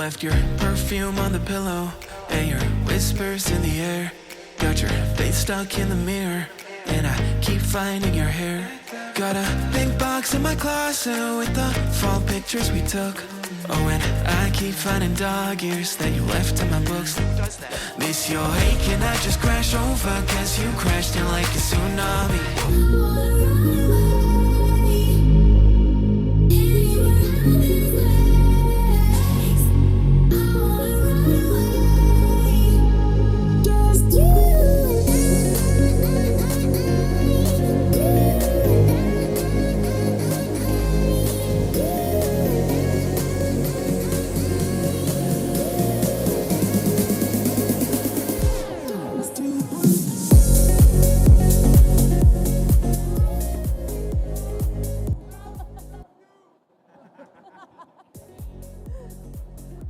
left your perfume on the pillow and your whispers in the air. Got your face stuck in the mirror and I keep finding your hair. Got a big box in my closet with the fall pictures we took. Oh, and I keep finding dog ears that you left in my books. Miss your ache and I just crash over, cause you crashed in like a tsunami.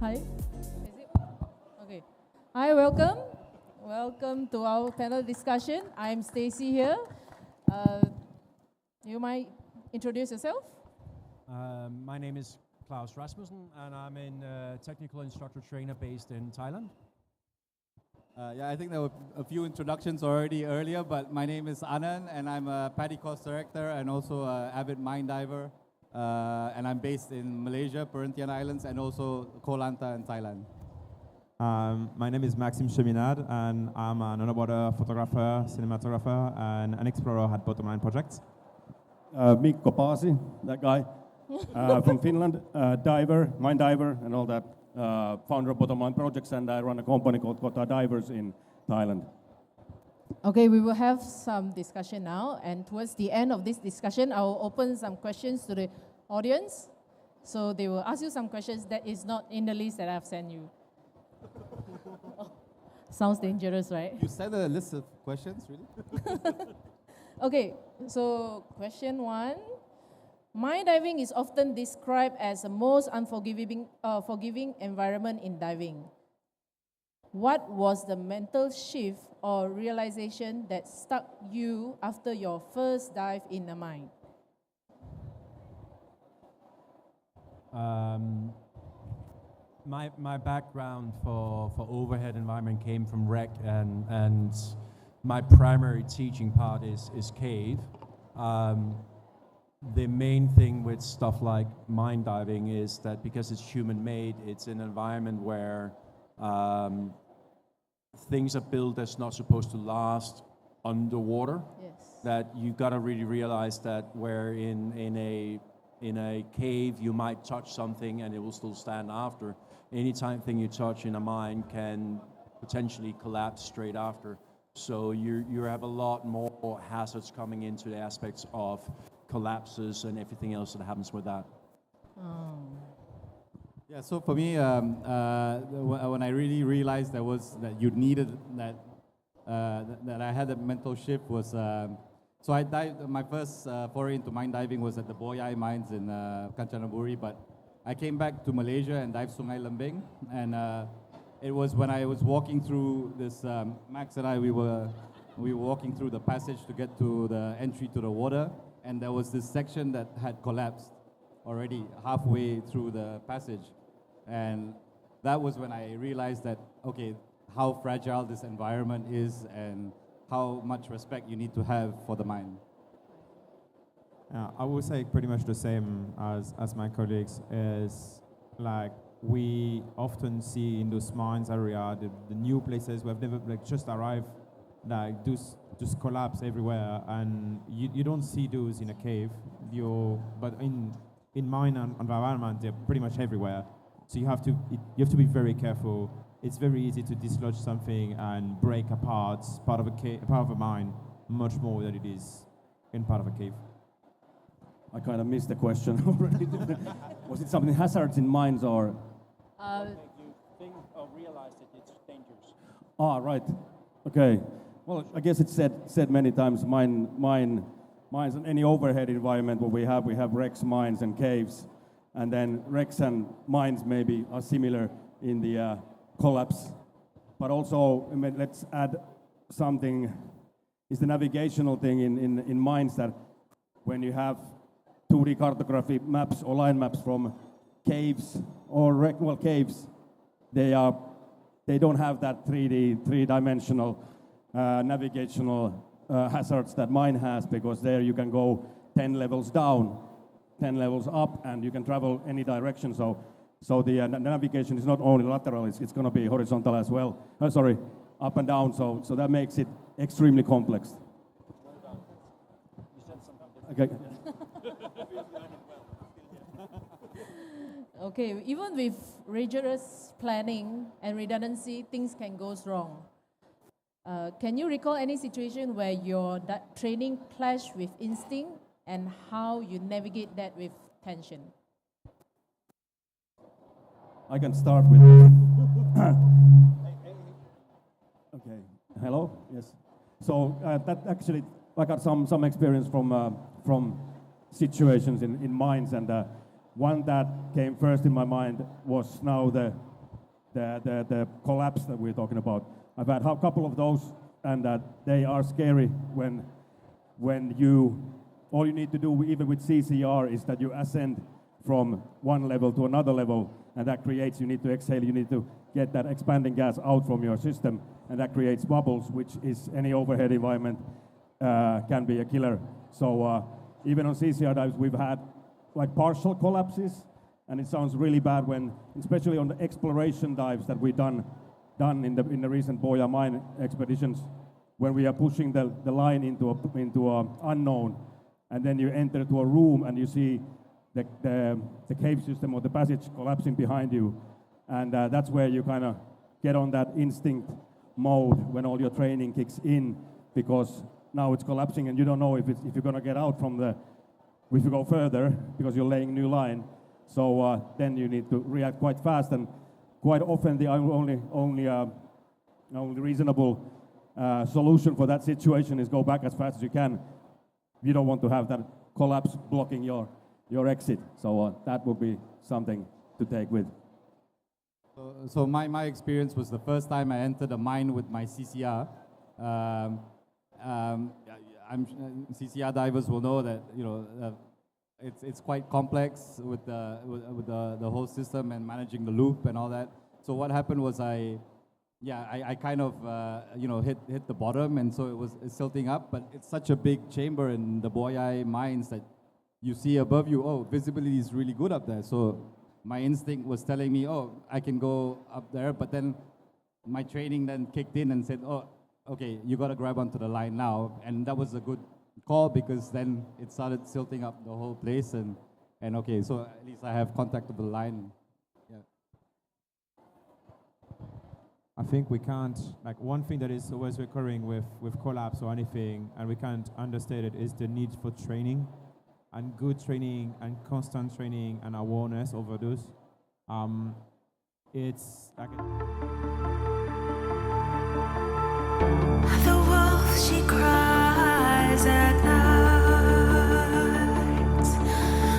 Hi. Is it? Okay. Hi, welcome. Welcome to our panel discussion. I'm Stacy here. You might introduce yourself. My name is Klaus Rasmussen, and I'm a technical instructor trainer based in Thailand. I think there were a few introductions already earlier, but my name is Anand, and I'm a PADI course director and also an avid mine diver. And I'm based in Malaysia, Perhentian Islands, and also Koh Lanta in Thailand. My name is Maxime Cheminade, and I'm an underwater photographer, cinematographer, and an explorer at Bottom Line Projects. Mikko Paasi, that guy, from Finland, diver, mine diver, and all that. Founder of Bottom Line Projects, and I run a company called Kota Divers in Thailand. Okay, we will have some discussion now, and towards the end of this discussion, I will open some questions to the audience. So they will ask you some questions that is not in the list that I've sent you. Sounds dangerous, right? You sent a list of questions, really? Okay, so question one. Mine diving is often described as the most unforgiving forgiving environment in diving. What was the mental shift or realization that stuck you after your first dive in the mine? My background for overhead environment came from rec, and my primary teaching part is cave. The main thing with stuff like mine diving is that because it's human-made, it's an environment where things are built that's not supposed to last underwater. Yes. That you gotta really realize that where in a cave you might touch something and it will still stand after. Any thing you touch in a mine can potentially collapse straight after. So you have a lot more hazards coming into the aspects of collapses and everything else that happens with that. Yeah, so for me, when I really realized that you needed that I had a mental shift was, so I dived, my first foray into mine diving was at the Boyai mines in Kanchanaburi, but I came back to Malaysia and dived Sungai Lembing, and it was when I was walking through this, Max and I, we were walking through the passage to get to the entry to the water, and there was this section that had collapsed already halfway through the passage. And that was when I realized that, okay, how fragile this environment is and how much respect you need to have for the mine. I would say pretty much the same as my colleagues. Is like we often see in those mines area the new places we've never just arrived, like those just collapse everywhere, and you don't see those in a cave. But in mine environment, they're pretty much everywhere. So you have to be very careful. It's very easy to dislodge something and break apart part of a mine much more than it is in part of a cave. I kind of missed the question already. Was it something hazards in mines or? You think or realize that it's dangerous. Ah, right. Okay. Well, I guess it's said many times. Mines and any overhead environment what we have wrecks, mines, and caves, and then wrecks and mines maybe are similar in the collapse. But also, I mean, let's add something. Is the navigational thing in mines that when you have 2D cartography maps or line maps from caves or caves they don't have that 3D, 3-dimensional navigational hazards that mine has, because there you can go 10 levels down, 10 levels up, and you can travel any direction. So the navigation is not only lateral, it's going to be horizontal as well. Sorry, up and down. So that makes it extremely complex. Okay. Okay, even with rigorous planning and redundancy, things can go wrong. Can you recall any situation where your training clashed with instinct and how you navigate that with tension? I can start with. Okay. Hello. Yes. So that actually, I got some experience from situations in mines, and one that came first in my mind was now the collapse that we're talking about. I've had a couple of those, and they are scary when all you need to do, even with CCR, is that you ascend from one level to another level, and that creates, you need to exhale, you need to get that expanding gas out from your system, and that creates bubbles, which is any overhead environment can be a killer. So even on CCR dives, we've had like partial collapses, and it sounds really bad when, especially on the exploration dives that we've done in the recent Boya mine expeditions, when we are pushing the line into a unknown, and then you enter to a room and you see the cave system or the passage collapsing behind you, and that's where you kind of get on that instinct mode when all your training kicks in, because now it's collapsing and you don't know if you're going to get out if you go further, because you're laying new line. So then you need to react quite fast, and quite often the only reasonable solution for that situation is go back as fast as you can. You don't want to have that collapse blocking your exit. So that would be something to take with. So my experience was the first time I entered a mine with my CCR. CCR divers will know that it's quite complex with the whole system and managing the loop and all that. So what happened was I kind of hit the bottom, and so it's tilting up. But it's such a big chamber in the Boyai mines that you see above you. Oh, visibility is really good up there. So my instinct was telling me, oh, I can go up there. But then my training then kicked in and said, oh, okay, you got to grab onto the line now. And that was a good call, because then it started silting up the whole place. And okay, so at least I have contact with the line. Yeah. I think we can't, like one thing that is always recurring with collapse or anything, and we can't understate it, is the need for training, and good training and constant training and awareness over those. It's like The wolf, she cries at night.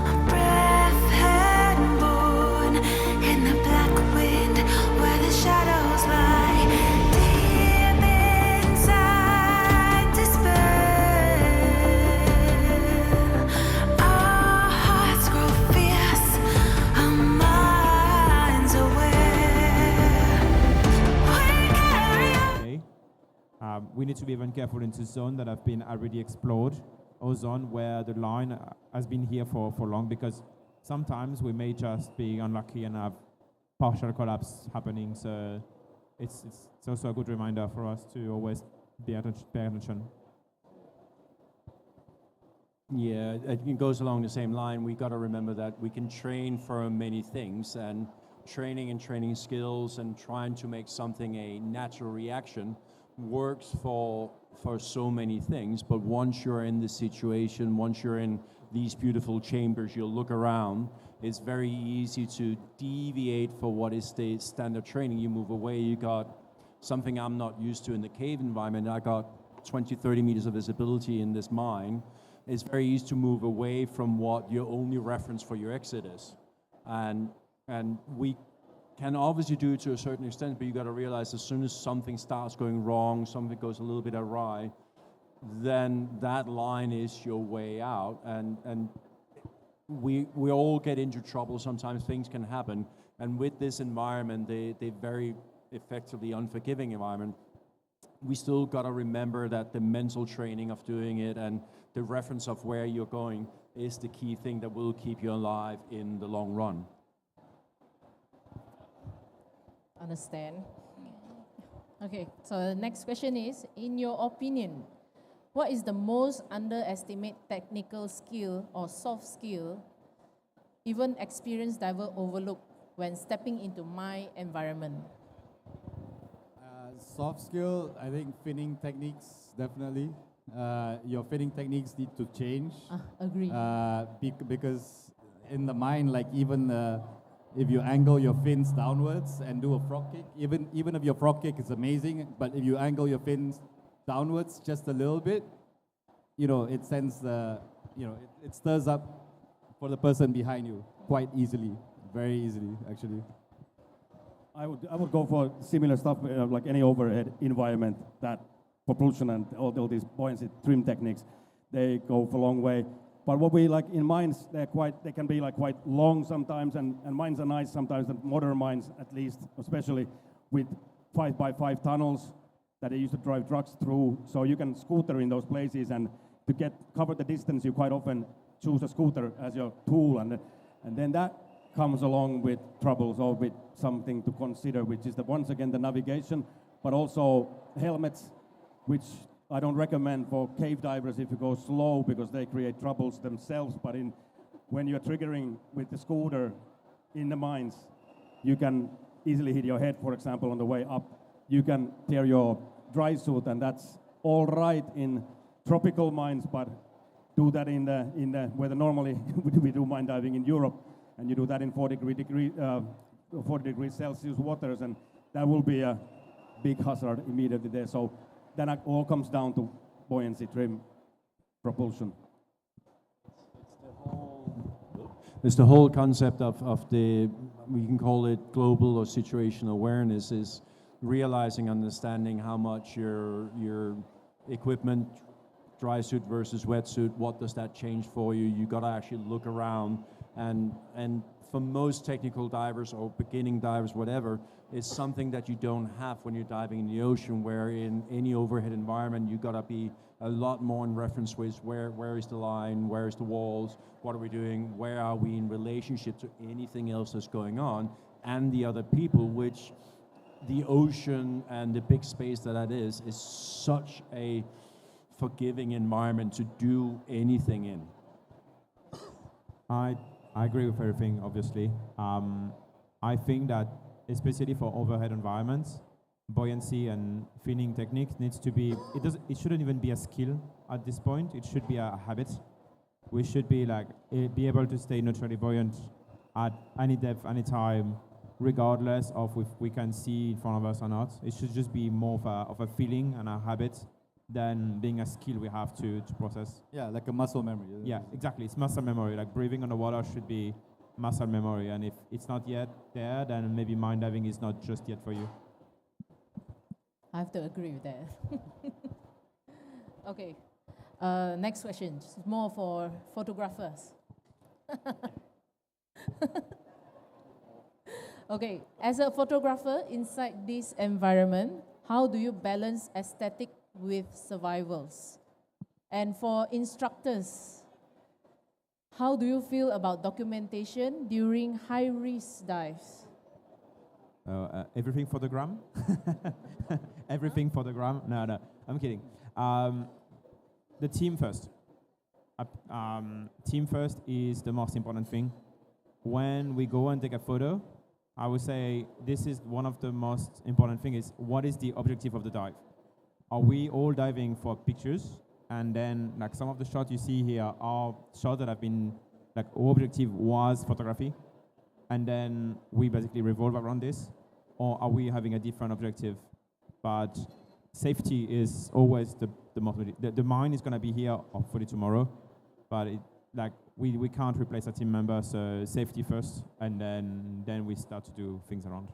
A breath had born in the black wind where the shadows lie. Deep inside despair, our hearts grow fierce, our minds aware. We carry on. okay. We need to be even careful in the zone that have been already explored, or zone where the line has been here for long, because sometimes we may just be unlucky and have partial collapse happening. So it's also a good reminder for us to always pay attention. Yeah, it goes along the same line. We got to remember that we can train for many things, and training skills and trying to make something a natural reaction works for so many things. But once you're in this situation, once you're in these beautiful chambers, you'll look around, it's very easy to deviate for what is the standard training. You move away, you got something I'm not used to in the cave environment. I got 20, 30 meters of visibility in this mine. It's very easy to move away from what your only reference for your exit is. And we can obviously do it to a certain extent, but you got to realize as soon as something starts going wrong, something goes a little bit awry, then that line is your way out. And we all get into trouble. Sometimes things can happen, and with this environment, they very effectively unforgiving environment. We still got to remember that the mental training of doing it and the reference of where you're going is the key thing that will keep you alive in the long run. Understand. Okay, so the next question is, in your opinion, what is the most underestimated technical skill or soft skill even experienced diver overlook when stepping into my environment? Soft skill, I think finning techniques, definitely. Your finning techniques need to change. Agree. Because in the mind, like even if you angle your fins downwards and do a frog kick, even if your frog kick is amazing, but if you angle your fins downwards just a little bit, it sends it stirs up for the person behind you quite easily, very easily actually. I would go for similar stuff, like any overhead environment, that propulsion and all these buoyancy trim techniques, they go for a long way. But what we like in mines, they can be like quite long sometimes, and mines are nice sometimes, and modern mines at least, especially with 5x5 tunnels that they used to drive trucks through. So you can scooter in those places, and to cover the distance, you quite often choose a scooter as your tool, and then that comes along with troubles or with something to consider, which is once again the navigation, but also helmets, which I don't recommend for cave divers if you go slow, because they create troubles themselves. But when you're triggering with the scooter in the mines, you can easily hit your head, for example, on the way up. You can tear your dry suit, and that's all right in tropical mines, but do that in the where normally we do mine diving in Europe, and you do that in 40 degrees Celsius waters, and that will be a big hazard immediately there. So then it all comes down to buoyancy, trim, propulsion. It's the whole concept of the, we can call it global or situational awareness, is realizing, understanding how much your equipment, dry suit versus wetsuit, what does that change for you? You got to actually look around, and for most technical divers or beginning divers, whatever, it's something that you don't have when you're diving in the ocean, where in any overhead environment, you got to be a lot more in reference with where is the line, where is the walls, what are we doing, where are we in relationship to anything else that's going on, and the other people, which the ocean and the big space that is such a forgiving environment to do anything in. I agree with everything, obviously. I think that, especially for overhead environments, buoyancy and finning techniques needs to be, it shouldn't even be a skill at this point, it should be a habit. We should be be able to stay neutrally buoyant at any depth, any time, regardless of if we can see in front of us or not. It should just be more of a feeling and a habit than being a skill we have to process. Yeah, like a muscle memory. Yeah, exactly. It's muscle memory. Like breathing underwater should be muscle memory. And if it's not yet there, then maybe mine diving is not just yet for you. I have to agree with that. Okay, next question. It's more for photographers. Okay, as a photographer inside this environment, how do you balance aesthetic with survivals? And for instructors, how do you feel about documentation during high-risk dives? Everything for the gram? Everything for the gram? No, I'm kidding. The team first. Team first is the most important thing. When we go and take a photo, I would say this is one of the most important things, is what is the objective of the dive? Are we all diving for pictures? And then like some of the shots you see here are shots that have been, like our objective was photography. And then we basically revolve around this. Or are we having a different objective? But safety is always the most, the mine is gonna be here hopefully tomorrow, but we can't replace a team member, so safety first, and then we start to do things around.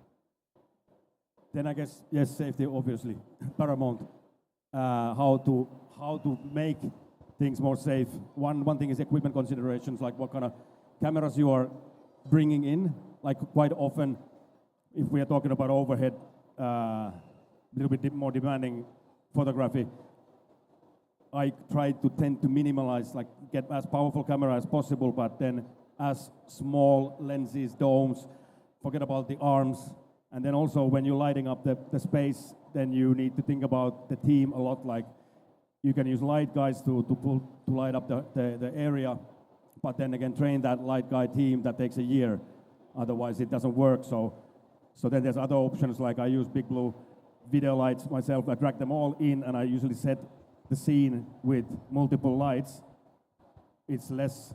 Then I guess, yes, safety obviously paramount. How to make things more safe. One thing is equipment considerations, like what kind of cameras you are bringing in. Like quite often, if we are talking about overhead, a little bit more demanding photography, I try to tend to minimize, like get as powerful camera as possible, but then as small lenses, domes, forget about the arms. And then also when you're lighting up the space, then you need to think about the team a lot. Like you can use light guys to light up the area, but then again, train that light guy team, that takes a year. Otherwise it doesn't work. So then there's other options, like I use Big Blue video lights myself. I drag them all in and I usually set the scene with multiple lights. It's less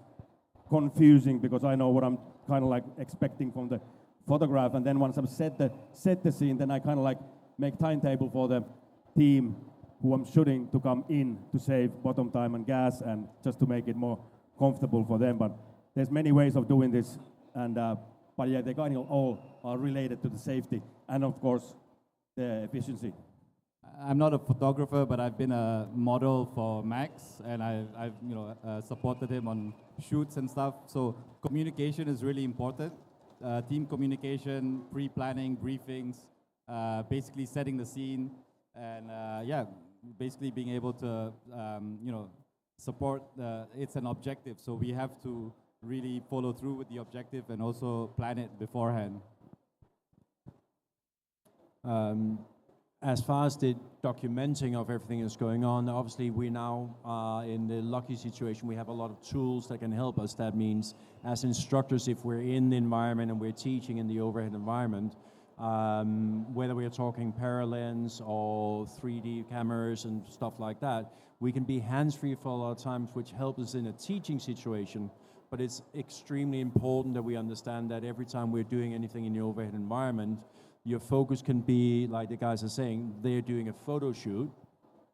confusing because I know what I'm kind of like expecting from the photograph. And then once I've set the scene, then I kind of like make timetable for the team who I'm shooting to come in to save bottom time and gas and just to make it more comfortable for them. But there's many ways of doing this. And but yeah, they kind of all are related to the safety and of course the efficiency. I'm not a photographer, but I've been a model for Max, and I've supported him on shoots and stuff. So communication is really important. Team communication, pre-planning, briefings, basically setting the scene, and basically being able to support. It's an objective, so we have to really follow through with the objective and also plan it beforehand. As far as the documenting of everything that's going on, obviously we now are in the lucky situation. We have a lot of tools that can help us. That means as instructors, if we're in the environment and we're teaching in the overhead environment, whether we're talking paralens or 3D cameras and stuff like that, we can be hands-free for a lot of times, which helps us in a teaching situation. But it's extremely important that we understand that every time we're doing anything in the overhead environment, your focus can be, like the guys are saying, they're doing a photo shoot.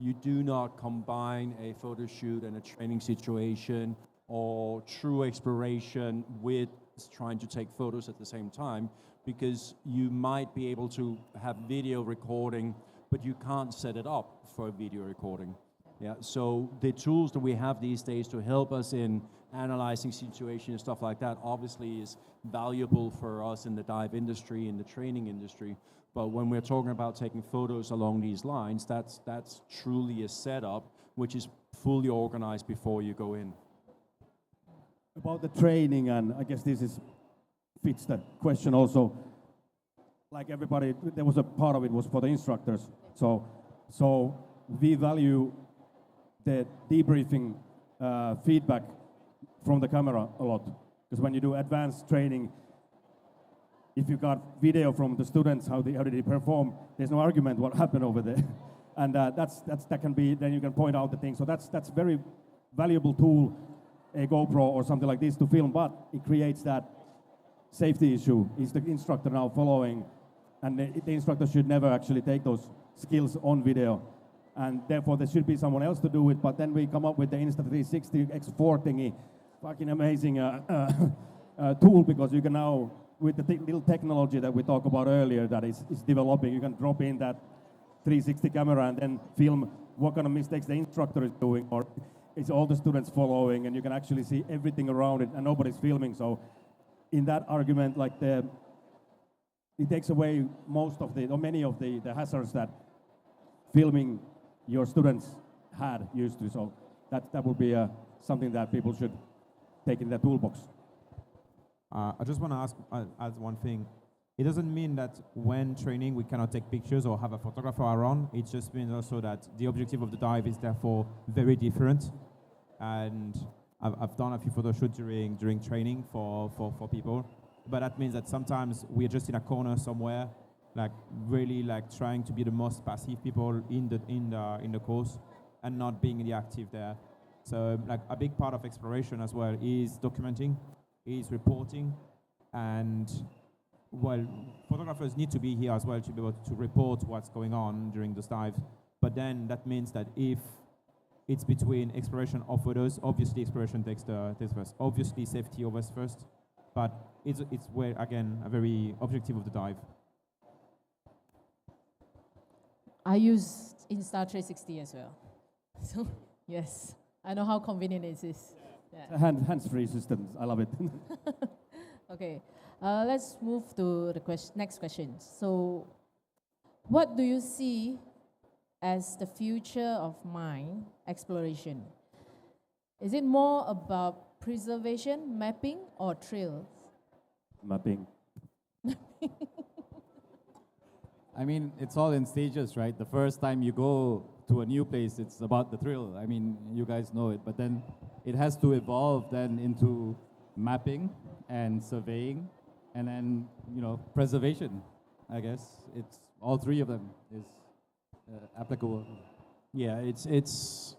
You do not combine a photo shoot and a training situation or true exploration with trying to take photos at the same time, because you might be able to have video recording, but you can't set it up for video recording. Yeah, so the tools that we have these days to help us in analyzing situations and stuff like that obviously is valuable for us in the dive industry, in the training industry. But when we're talking about taking photos along these lines, that's truly a setup which is fully organized before you go in. About the training, and I guess fits that question also. Like everybody, there was a part of it was for the instructors. So we value the debriefing feedback from the camera a lot. Because when you do advanced training, if you got video from the students, how did they perform, there's no argument what happened over there. And that can be, then you can point out the things. So that's very valuable tool, a GoPro or something like this to film, but it creates that safety issue. Is the instructor now following? And the instructor should never actually take those skills on video. And therefore there should be someone else to do it, but then we come up with the Insta360 X4 thingy, fucking amazing tool, because you can now, with the little technology that we talked about earlier that is developing, you can drop in that 360 camera and then film what kind of mistakes the instructor is doing, or is all the students following, and you can actually see everything around it and nobody's filming. So in that argument, like it takes away most of or many of the hazards that filming your students used to. So that would be something that people should take in their toolbox. I just want to add one thing. It doesn't mean that when training we cannot take pictures or have a photographer around. It just means also that the objective of the dive is therefore very different. And I've done a few photo shoots during training for people. But that means that sometimes we're just in a corner somewhere, like really like trying to be the most passive people in the course and not being the active there. So like a big part of exploration as well is documenting, is reporting, and well, photographers need to be here as well to be able to report what's going on during this dive. But then that means that if it's between exploration or photos, obviously exploration takes first. Obviously safety always first, but it's where again a very objective of the dive. I use Insta360 as well. So yes, I know how convenient it is. Yeah. Hands-free systems. I love it. Okay, let's move to the next question. So, what do you see as the future of mine exploration? Is it more about preservation, mapping, or trails? Mapping. I mean, it's all in stages, right? The first time you go to a new place, it's about the thrill. I mean, you guys know it, but then it has to evolve then into mapping and surveying, and then preservation. I guess it's all three of them is applicable. Yeah, it's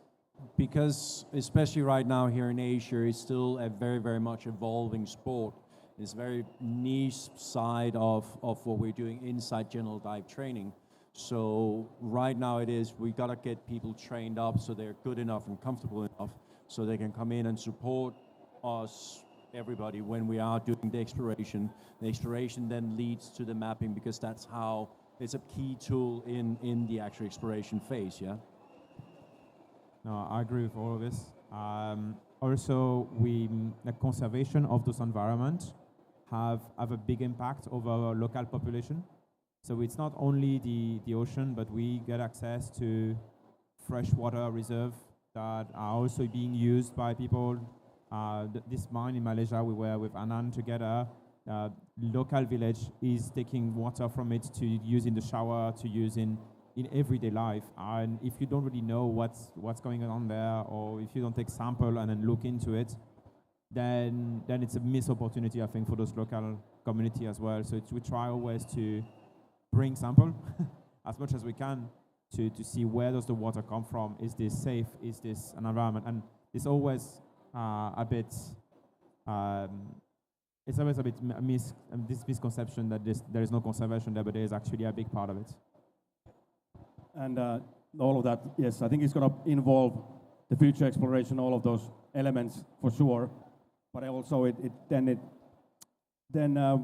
because especially right now here in Asia, it's still a very, very much evolving sport. It's very niche side of what we're doing inside general dive training. So right now it is, we gotta get people trained up so they're good enough and comfortable enough so they can come in and support us, everybody, when we are doing the exploration. The exploration then leads to the mapping because that's how, it's a key tool in the actual exploration phase, yeah? No, I agree with all of this. Also, the conservation of those environments have a big impact over our local population. So it's not only the ocean, but we get access to freshwater reserve that are also being used by people. This mine in Malaysia, we were with Anand together. Local village is taking water from it to use in the shower, to use in everyday life. And if you don't really know what's going on there, or if you don't take sample and then look into it, then it's a missed opportunity, I think, for those local community as well. So we try always to bring sample as much as we can to see where does the water come from. Is this safe? Is this an environment? And it's always a bit this misconception that there is no conservation there, but there is actually a big part of it. And all of that, yes, I think it's going to involve the future exploration, all of those elements for sure. But also then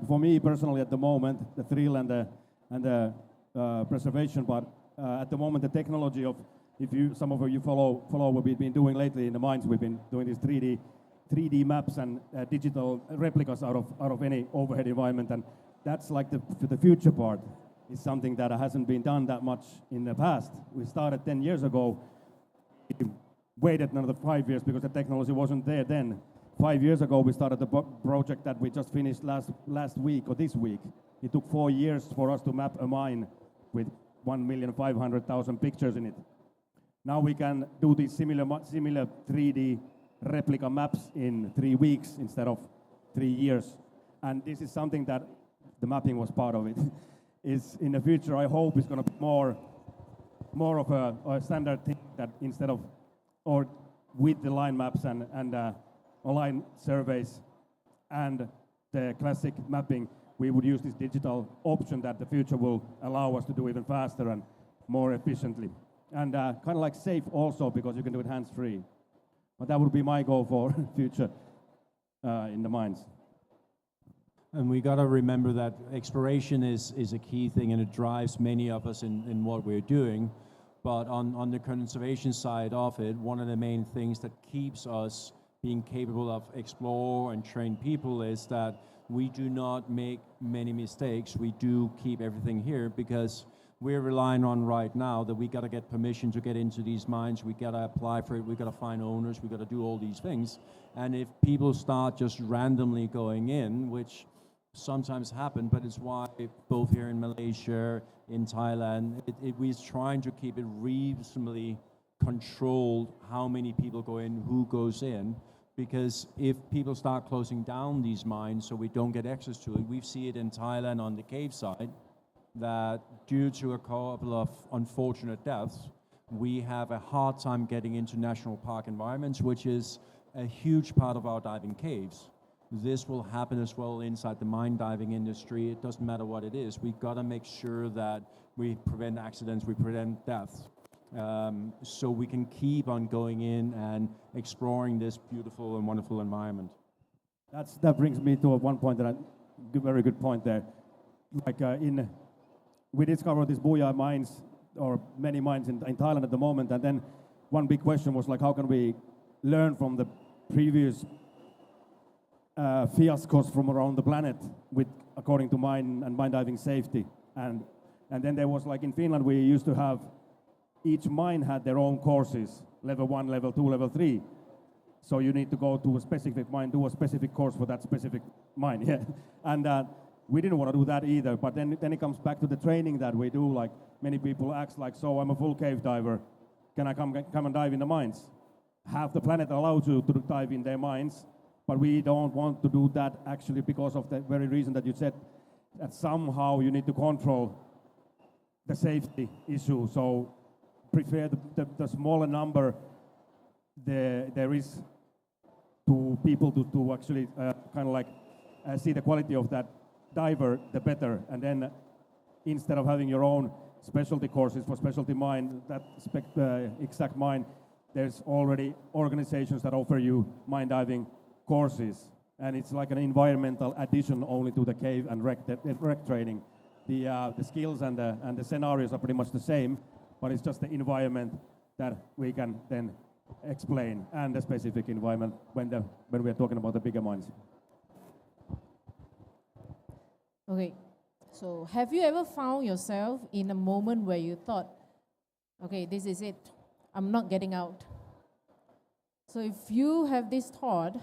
for me personally at the moment, the thrill and the preservation. But at the moment, the technology of, some of you follow what we've been doing lately in the mines, we've been doing these 3D maps and digital replicas out of any overhead environment, and that's like the future part. Is something that hasn't been done that much in the past. We started 10 years ago. We waited another 5 years because the technology wasn't there then. 5 years ago, we started the project that we just finished last week or this week. It took 4 years for us to map a mine with 1,500,000 pictures in it. Now we can do these similar 3D replica maps in 3 weeks instead of 3 years. And this is something that the mapping was part of it. Is in the future, I hope it's going to be more of a standard thing that instead of, or with the line maps and online surveys and the classic mapping, we would use this digital option that the future will allow us to do even faster and more efficiently. And kind of like safe also, because you can do it hands-free. But that would be my goal for future in the mines. And we got to remember that exploration is a key thing, and it drives many of us in what we're doing. But on the conservation side of it, one of the main things that keeps us being capable of explore and train people is that we do not make many mistakes. We do keep everything here because we're relying on right now that we got to get permission to get into these mines. We got to apply for it. We got to find owners. We got to do all these things. And if people start just randomly going in, which sometimes happen, but it's why both here in Malaysia, in Thailand, we're trying to keep it reasonably controlled how many people go in, who goes in, because if people start closing down these mines so we don't get access to it, we see it in Thailand on the cave side, that due to a couple of unfortunate deaths, we have a hard time getting into national park environments, which is a huge part of our diving caves. This will happen as well inside the mine diving industry. It doesn't matter what it is. We've got to make sure that we prevent accidents, we prevent deaths, so we can keep on going in and exploring this beautiful and wonderful environment. That brings me to one point very good point there. Like we discovered these Booyah mines, or many mines in Thailand at the moment, and then one big question was like, how can we learn from the previous fiascos from around the planet with according to mine and mine diving safety. And then there was like in Finland we used to have each mine had their own courses, level 1, level 2, level 3. So you need to go to a specific mine, do a specific course for that specific mine. Yeah. And we didn't want to do that either. But then it comes back to the training that we do. Like many people ask, like, so I'm a full cave diver. Can I come and dive in the mines? Half the planet allows you to dive in their mines, but we don't want to do that actually because of the very reason that you said that somehow you need to control the safety issue. So prefer the smaller number there is to people to actually kind of like see the quality of that diver, the better. And then instead of having your own specialty courses for specialty mine, that exact mine, there's already organizations that offer you mine diving courses. And it's like an environmental addition only to the cave and wreck training. The skills and the scenarios are pretty much the same, but it's just the environment that we can then explain, and the specific environment when we are talking about the bigger mines. Okay, so have you ever found yourself in a moment where you thought, okay, this is it, I'm not getting out? So if you have this thought,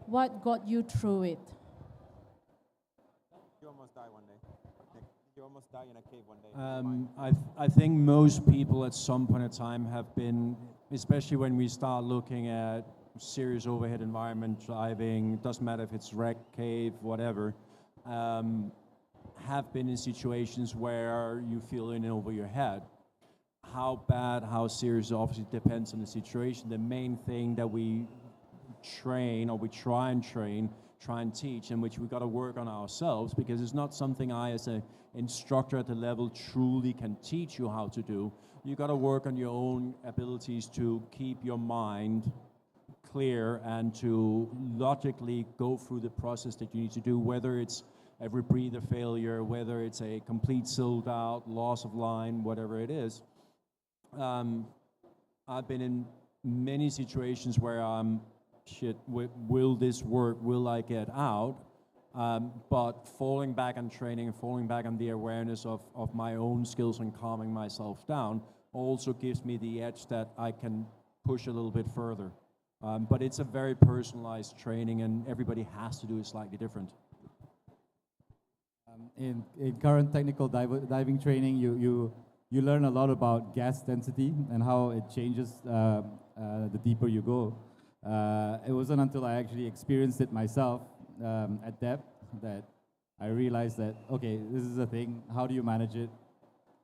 what got you through it? You almost die one day. You almost die in a cave one day. I think most people at some point in time have been, especially when we start looking at serious overhead environment diving, doesn't matter if it's wreck, cave, whatever, have been in situations where you feel in over your head. How bad, how serious, obviously depends on the situation. The main thing that we train, or we try and teach, in which we got to work on ourselves, because it's not something I as an instructor at the level truly can teach you how to do. You got to work on your own abilities to keep your mind clear and to logically go through the process that you need to do, whether it's a rebreather failure, whether it's a complete sold out, loss of line, whatever it is. I've been in many situations where I'm, will this work? Will I get out? But falling back on training and falling back on the awareness of my own skills and calming myself down also gives me the edge that I can push a little bit further. But it's a very personalized training, and everybody has to do it slightly different. In current technical diving training, you learn a lot about gas density and how it changes the deeper you go. It wasn't until I actually experienced it myself at depth that I realized that, okay, this is a thing, how do you manage it?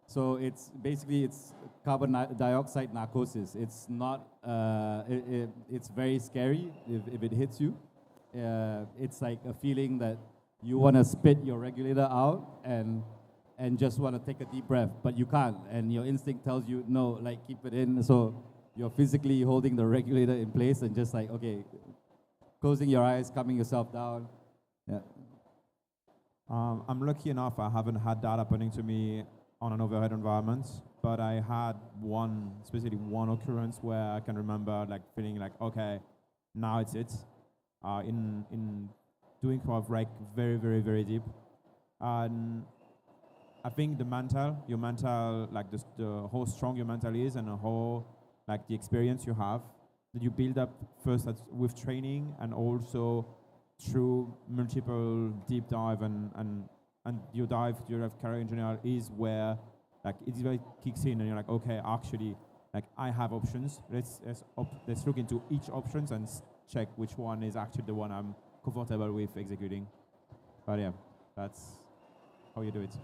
So it's basically, it's carbon dioxide narcosis. It's not, it's very scary if it hits you. It's like a feeling that you want to spit your regulator out and just want to take a deep breath, but you can't, and your instinct tells you, no, like keep it in. So you're physically holding the regulator in place and just like, okay, closing your eyes, calming yourself down. Yeah. I'm lucky enough, I haven't had that happening to me on an overhead environment, but I had specifically one occurrence where I can remember like feeling like, okay, now it's it. In doing crowd wreck very, very, very deep. And I think your mental, like the how strong your mental is and how like the experience you have that you build up first with training and also through multiple deep dive and your dive career in general is where like it really kicks in and you're like, okay, actually like I have options. Let's look into each options and check which one is actually the one I'm comfortable with executing. But yeah, that's how you do it.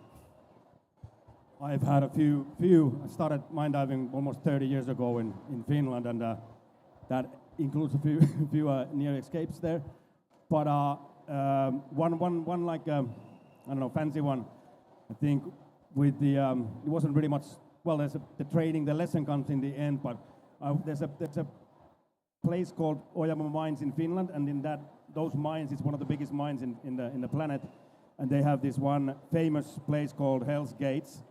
I've had a few. I started mine diving almost 30 years ago in Finland, and that includes a few near escapes there. But one like I don't know, fancy one. I think with the it wasn't really much. Well, there's the training. The lesson comes in the end, but there's a place called Ojamo Mines in Finland, and in those mines, it's one of the biggest mines in the planet, and they have this one famous place called Hell's Gates,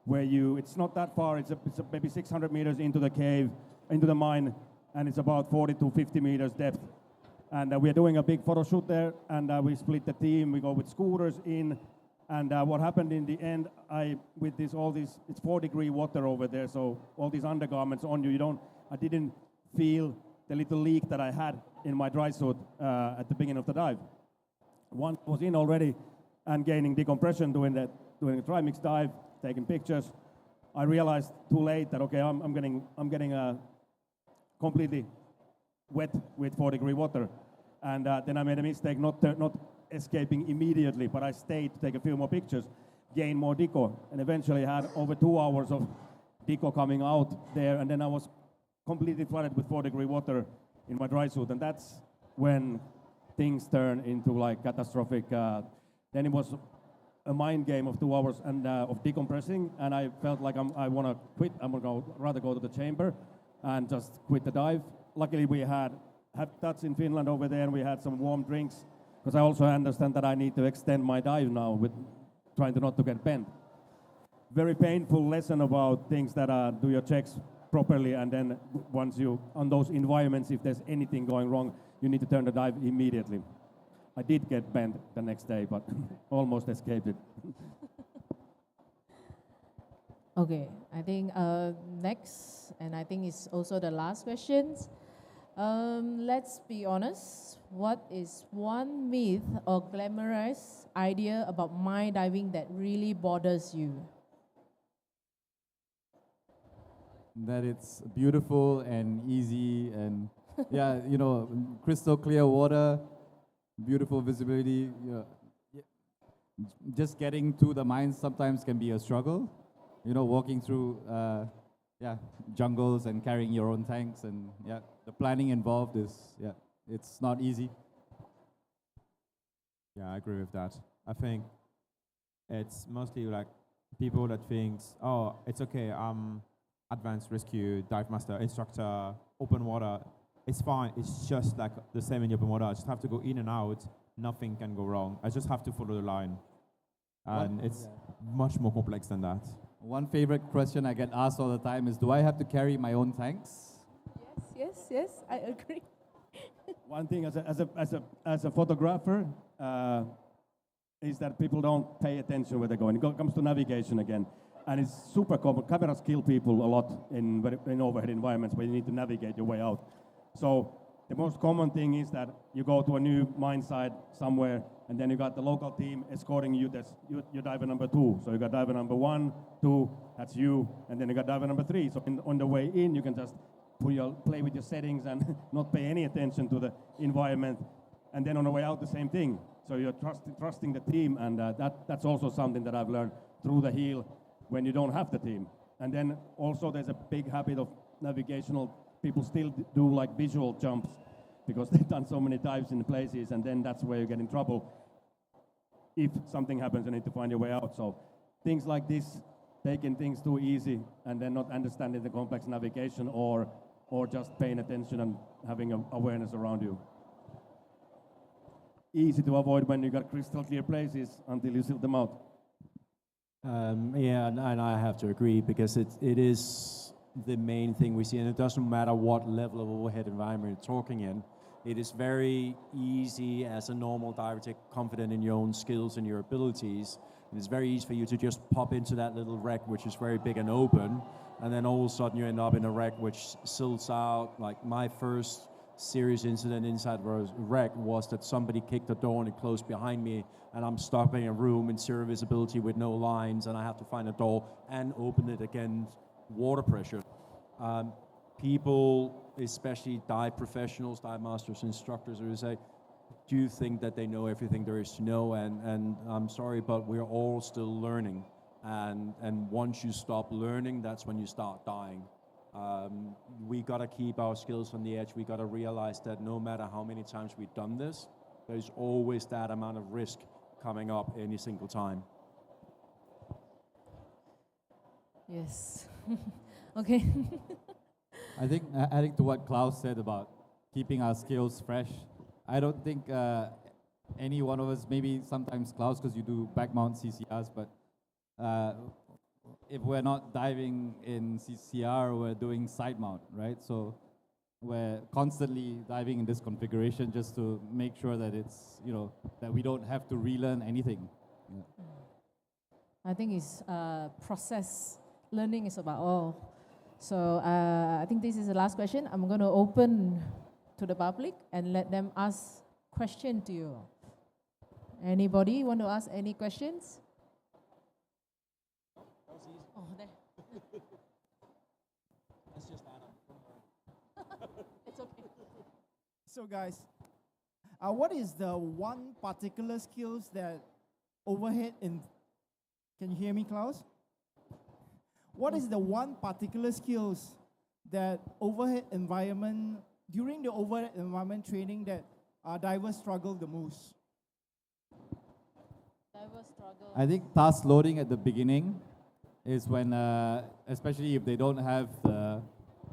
where it's not that far. It's maybe 600 meters into the cave, into the mine, and it's about 40 to 50 meters depth. And we are doing a big photo shoot there, and we split the team. We go with scooters in, and what happened in the end, it's 4-degree water over there, so all these undergarments on you, I didn't feel the little leak that I had in my dry suit at the beginning of the dive. One was in already and gaining decompression doing a dry mix dive, taking pictures. I realized too late that okay, I'm getting completely wet with 4-degree water, and then I made a mistake not escaping immediately, but I stayed to take a few more pictures, gain more deco, and eventually had over 2 hours of deco coming out there, and then I was completely flooded with 4-degree water in my dry suit, and that's when things turn into like catastrophic. Then it was a mind game of 2 hours and of decompressing, and I felt like I want to quit. Rather go to the chamber and just quit the dive. Luckily, we had Tats in Finland over there, and we had some warm drinks, because I also understand that I need to extend my dive now with trying to not to get bent. Very painful lesson about things that do your checks properly, and then once you, on those environments, if there's anything going wrong, you need to turn the dive immediately. I did get bent the next day, but almost escaped it. Okay, I think next, and I think it's also the last questions. Let's be honest. What is one myth or glamorized idea about MIDE diving that really bothers you? That it's beautiful and easy and yeah, crystal clear water, beautiful visibility. Just getting to the mines sometimes can be a struggle. Walking through jungles and carrying your own tanks, and the planning involved it's not easy. Yeah, I agree with that. I think it's mostly like people that thinks, oh, it's okay, I'm advanced rescue, dive master, instructor, open water. It's fine, it's just like the same in the open water. I just have to go in and out, nothing can go wrong. I just have to follow the line. And it's much more complex than that. One favorite question I get asked all the time is, do I have to carry my own tanks? Yes, I agree. One thing as a photographer is that people don't pay attention where they're going. It comes to navigation again, and it's super common. Cameras kill people a lot in overhead environments where you need to navigate your way out. So the most common thing is that you go to a new mine site somewhere, and then you got the local team escorting you. You're diver number 2. So you got diver number 1, 2, that's you, and then you got diver number 3. So on the way in, you can just play with your settings and not pay any attention to the environment. And then on the way out, the same thing. So you're trusting the team, and that's also something that I've learned through the heel when you don't have the team. And then also there's a big habit of navigational. People still do like visual jumps because they've done so many dives in places, and then that's where you get in trouble. If something happens, you need to find your way out. So things like this, taking things too easy and then not understanding the complex navigation or just paying attention and having awareness around you. Easy to avoid when you got crystal clear places until you silt them out. And I have to agree, because it is the main thing we see, and it doesn't matter what level of overhead environment you're talking in. It is very easy as a normal diver to get confident in your own skills and your abilities. And it's very easy for you to just pop into that little wreck, which is very big and open, and then all of a sudden you end up in a wreck which silts out. Like my first serious incident inside a wreck was that somebody kicked the door and it closed behind me, and I'm stuck in a room in zero visibility with no lines, and I have to find a door and open it against water pressure. People, especially dive professionals, dive masters, instructors, who say, do you think that they know everything there is to know? And I'm sorry, but we're all still learning. And once you stop learning, that's when you start dying. We got to keep our skills on the edge. We got to realize that no matter how many times we've done this, there's always that amount of risk coming up any single time. Yes. Okay. I think adding to what Klaus said about keeping our skills fresh, I don't think any one of us, maybe sometimes Klaus because you do back mount CCRs, but if we're not diving in CCR, we're doing side mount, right? So we're constantly diving in this configuration just to make sure that it's, that we don't have to relearn anything. Yeah. I think it's process learning is about all. So I think this is the last question. I'm going to open to the public and let them ask question to you. Anybody want to ask any questions? Oh, there. It's okay. So guys, what is the one particular skills that overhead in, can you hear me, Klaus? What is the one particular skills that overhead environment, during the overhead environment training that divers struggle the most? Divers struggle. I think task loading at the beginning is when, especially if they don't have the,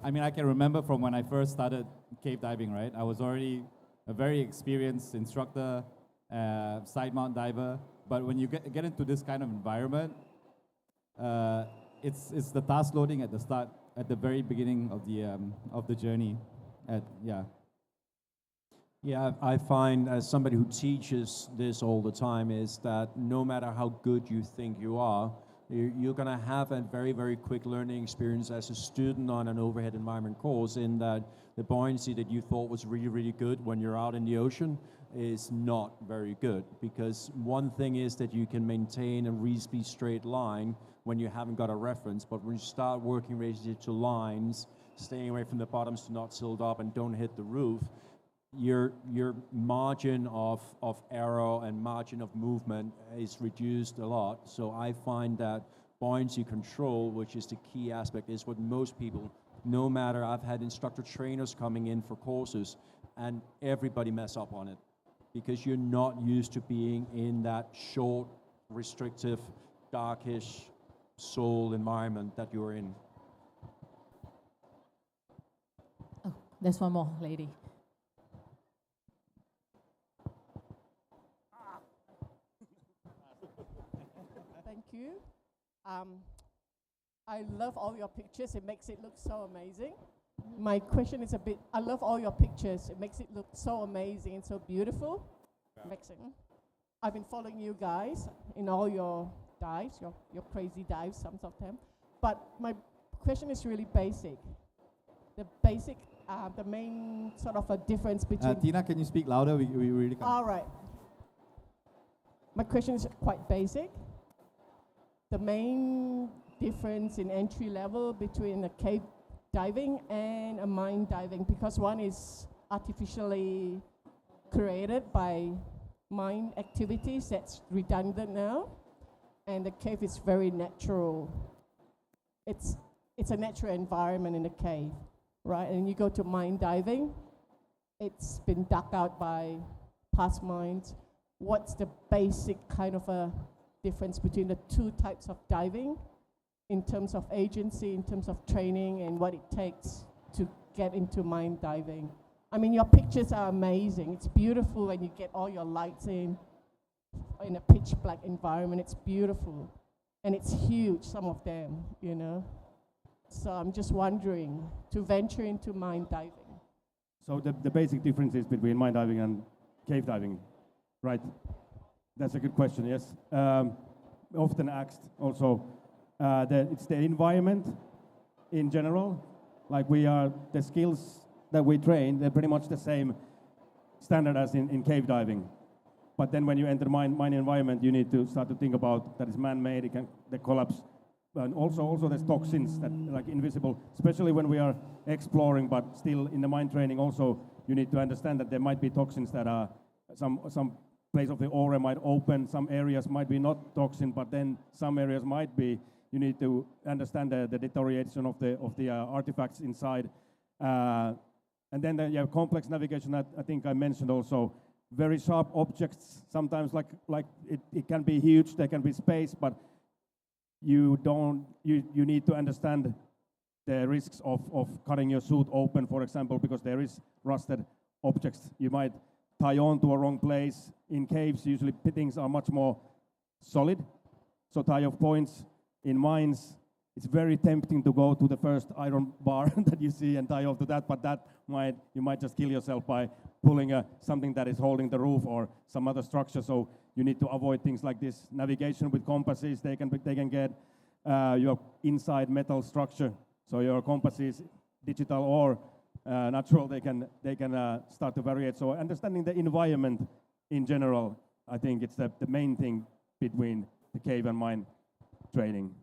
I can remember from when I first started cave diving, right? I was already a very experienced instructor, side mount diver, but when you get into this kind of environment, it's the task loading at the start, at the very beginning of the journey. Yeah, I find as somebody who teaches this all the time is that no matter how good you think you are, you're going to have a very, very quick learning experience as a student on an overhead environment course, in that the buoyancy that you thought was really, really good when you're out in the ocean is not very good. Because one thing is that you can maintain a reasonably straight line when you haven't got a reference, but when you start working related to lines, staying away from the bottoms to not tilt up and don't hit the roof, your margin of error and margin of movement is reduced a lot. So I find that buoyancy control, which is the key aspect, is what most people, no matter, I've had instructor trainers coming in for courses and everybody mess up on it because you're not used to being in that short, restrictive, darkish soul environment that you're in. Oh, there's one more lady. Thank you. I love all your pictures. It makes it look so amazing. My question is I love all your pictures. It makes it look so amazing and so beautiful. Amazing. I've been following you guys in all your dives, your crazy dives, some of them. But my question is really basic. The main sort of a difference between... Tina, can you speak louder? We really can't. All right. My question is quite basic. The main difference in entry level between a cave diving and a mine diving, because one is artificially created by mine activities that's redundant now, and the cave is very natural. It's a natural environment in the cave, right? And you go to mine diving, it's been dug out by past mines. What's the basic kind of a difference between the two types of diving in terms of agency, in terms of training, and what it takes to get into mine diving? I mean, your pictures are amazing. It's beautiful when you get all your lights in a pitch black environment. It's beautiful. And it's huge, some of them, So I'm just wondering, to venture into mine diving. So the basic differences between mine diving and cave diving, right? That's a good question, yes. Often asked also, it's the environment in general. Like the skills that we train, they're pretty much the same standard as in cave diving. But then when you enter mine environment, you need to start to think about that it's man-made, the collapse. And also there's toxins that like invisible, especially when we are exploring, but still in the mine training also, you need to understand that there might be toxins that are some place of the ore might open, some areas might be not toxin, but then some areas might be. You need to understand the deterioration of the artifacts inside. And then you have complex navigation that I think I mentioned also. Very sharp objects, sometimes like it can be huge, there can be space, but you need to understand the risks of cutting your suit open, for example, because there is rusted objects. You might tie on to a wrong place. In caves, usually things are much more solid. So tie-off points in mines, it's very tempting to go to the first iron bar that you see and tie off to that, but you might just kill yourself by pulling something that is holding the roof or some other structure. So you need to avoid things like this. Navigation with compasses, they can get your inside metal structure. So your compass is digital or natural, they can start to variate. So understanding the environment in general, I think it's the main thing between the cave and mine training.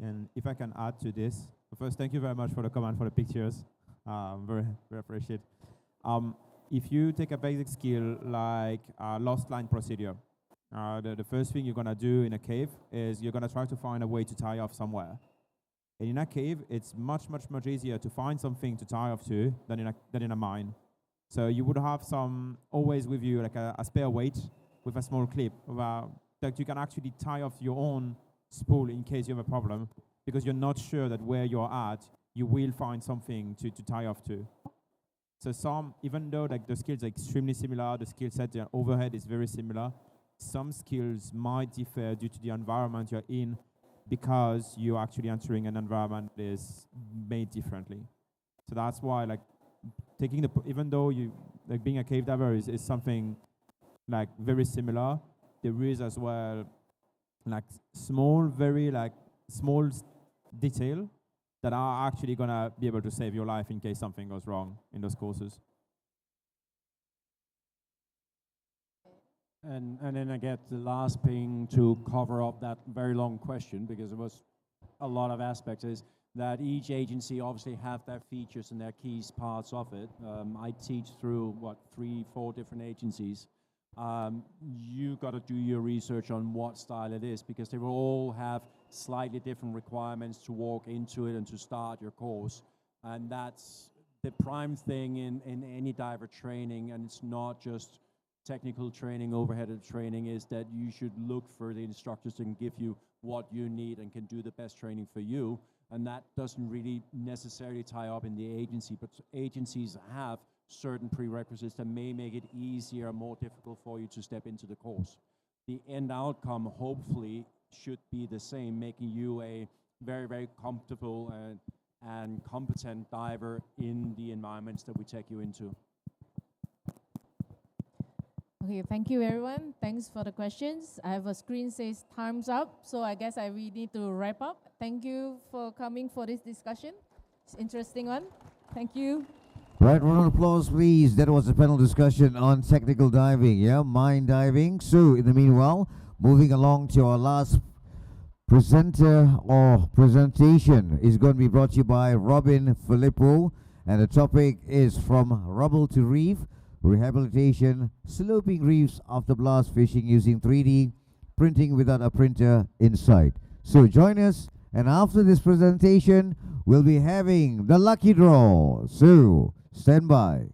And if I can add to this, first, thank you very much for the comment, for the pictures. Very, very appreciate. If you take a basic skill like lost line procedure, the first thing you're gonna do in a cave is you're gonna try to find a way to tie off somewhere. And in a cave, it's much easier to find something to tie off to than in a mine. So you would have always with you like a spare weight with a small clip that you can actually tie off your own spool in case you have a problem, because you're not sure that where you're at, you will find something to tie off to. So even though like the skills are extremely similar, the skill set, the overhead is very similar, some skills might differ due to the environment you're in, because you're actually entering an environment that is made differently. So that's why like even though you like being a cave diver is something like very similar, there is as well like very small detail that are actually gonna be able to save your life in case something goes wrong in those courses. And then I get the last thing to cover up that very long question, because it was a lot of aspects, is that each agency obviously have their features and their key parts of it. I teach through 3-4 different agencies. You got to do your research on what style it is, because they will all have slightly different requirements to walk into it and to start your course. And that's the prime thing in any diver training, and it's not just technical training, overhead training, is that you should look for the instructors that can give you what you need and can do the best training for you. And that doesn't really necessarily tie up in the agency, but agencies have certain prerequisites that may make it easier or more difficult for you to step into the course. The end outcome hopefully should be the same, making you a very comfortable and competent diver in the environments that we take you into. Okay, thank you everyone. Thanks for the questions. I have a screen says time's up, so I guess we need to wrap up. Thank you for coming for this discussion. It's an interesting one. Thank you. Right, round of applause, please. That was a panel discussion on technical diving, mine diving. So, in the meanwhile, moving along to our last presenter or presentation is going to be brought to you by Robin Filippo, and the topic is From Rubble to Reef, Rehabilitation, Sloping Reefs After Blast Fishing Using 3D Printing Without a Printer Inside. So, join us, and after this presentation, we'll be having the lucky draw. So, stand by.